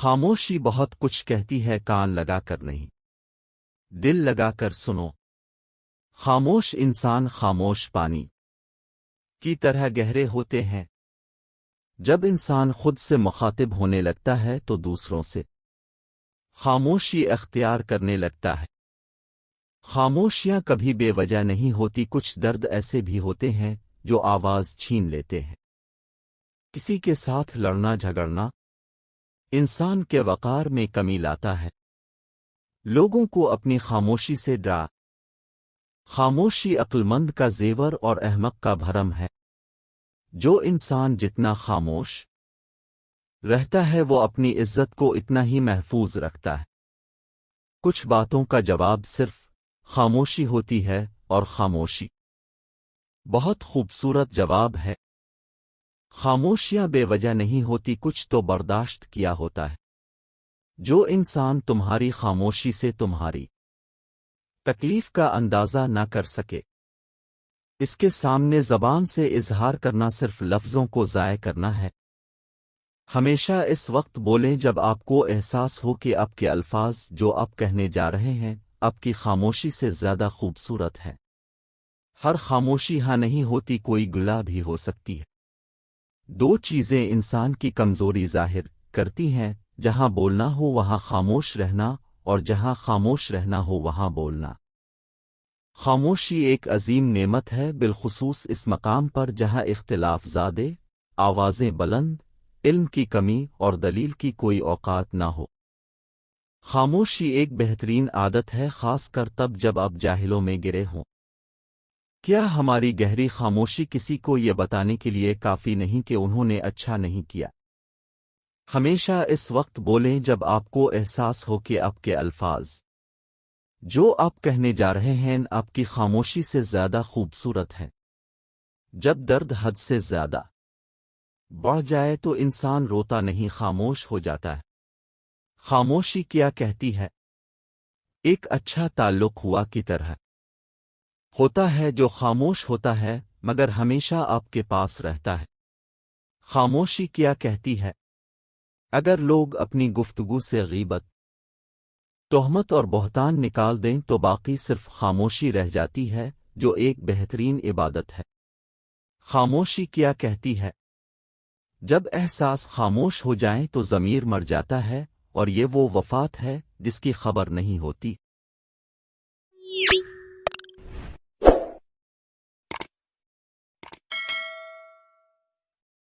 خاموشی بہت کچھ کہتی ہے، کان لگا کر نہیں، دل لگا کر سنو۔ خاموش انسان خاموش پانی کی طرح گہرے ہوتے ہیں۔ جب انسان خود سے مخاطب ہونے لگتا ہے تو دوسروں سے خاموشی اختیار کرنے لگتا ہے۔ خاموشیاں کبھی بے وجہ نہیں ہوتی، کچھ درد ایسے بھی ہوتے ہیں جو آواز چھین لیتے ہیں۔ کسی کے ساتھ لڑنا جھگڑنا انسان کے وقار میں کمی لاتا ہے، لوگوں کو اپنی خاموشی سے ڈرا۔ خاموشی عقلمند کا زیور اور احمق کا بھرم ہے۔ جو انسان جتنا خاموش رہتا ہے وہ اپنی عزت کو اتنا ہی محفوظ رکھتا ہے۔ کچھ باتوں کا جواب صرف خاموشی ہوتی ہے، اور خاموشی بہت خوبصورت جواب ہے۔ خاموشیاں بے وجہ نہیں ہوتی، کچھ تو برداشت کیا ہوتا ہے۔ جو انسان تمہاری خاموشی سے تمہاری تکلیف کا اندازہ نہ کر سکے، اس کے سامنے زبان سے اظہار کرنا صرف لفظوں کو ضائع کرنا ہے۔ ہمیشہ اس وقت بولیں جب آپ کو احساس ہو کہ آپ کے الفاظ جو آپ کہنے جا رہے ہیں آپ کی خاموشی سے زیادہ خوبصورت ہے۔ ہر خاموشی ہاں نہیں ہوتی، کوئی گلا بھی ہو سکتی ہے۔ دو چیزیں انسان کی کمزوری ظاہر کرتی ہیں، جہاں بولنا ہو وہاں خاموش رہنا، اور جہاں خاموش رہنا ہو وہاں بولنا۔ خاموشی ایک عظیم نعمت ہے، بالخصوص اس مقام پر جہاں اختلاف زیادہ، آوازیں بلند، علم کی کمی اور دلیل کی کوئی اوقات نہ ہو۔ خاموشی ایک بہترین عادت ہے، خاص کر تب جب آپ جاہلوں میں گرے ہوں۔ کیا ہماری گہری خاموشی کسی کو یہ بتانے کے لیے کافی نہیں کہ انہوں نے اچھا نہیں کیا؟ ہمیشہ اس وقت بولیں جب آپ کو احساس ہو کہ آپ کے الفاظ جو آپ کہنے جا رہے ہیں آپ کی خاموشی سے زیادہ خوبصورت ہے۔ جب درد حد سے زیادہ بڑھ جائے تو انسان روتا نہیں، خاموش ہو جاتا ہے۔ خاموشی کیا کہتی ہے؟ ایک اچھا تعلق ہوا کی طرح ہوتا ہے جو خاموش ہوتا ہے مگر ہمیشہ آپ کے پاس رہتا ہے۔ خاموشی کیا کہتی ہے؟ اگر لوگ اپنی گفتگو سے غیبت، تہمت اور بہتان نکال دیں تو باقی صرف خاموشی رہ جاتی ہے، جو ایک بہترین عبادت ہے۔ خاموشی کیا کہتی ہے؟ جب احساس خاموش ہو جائیں تو ضمیر مر جاتا ہے، اور یہ وہ وفات ہے جس کی خبر نہیں ہوتی۔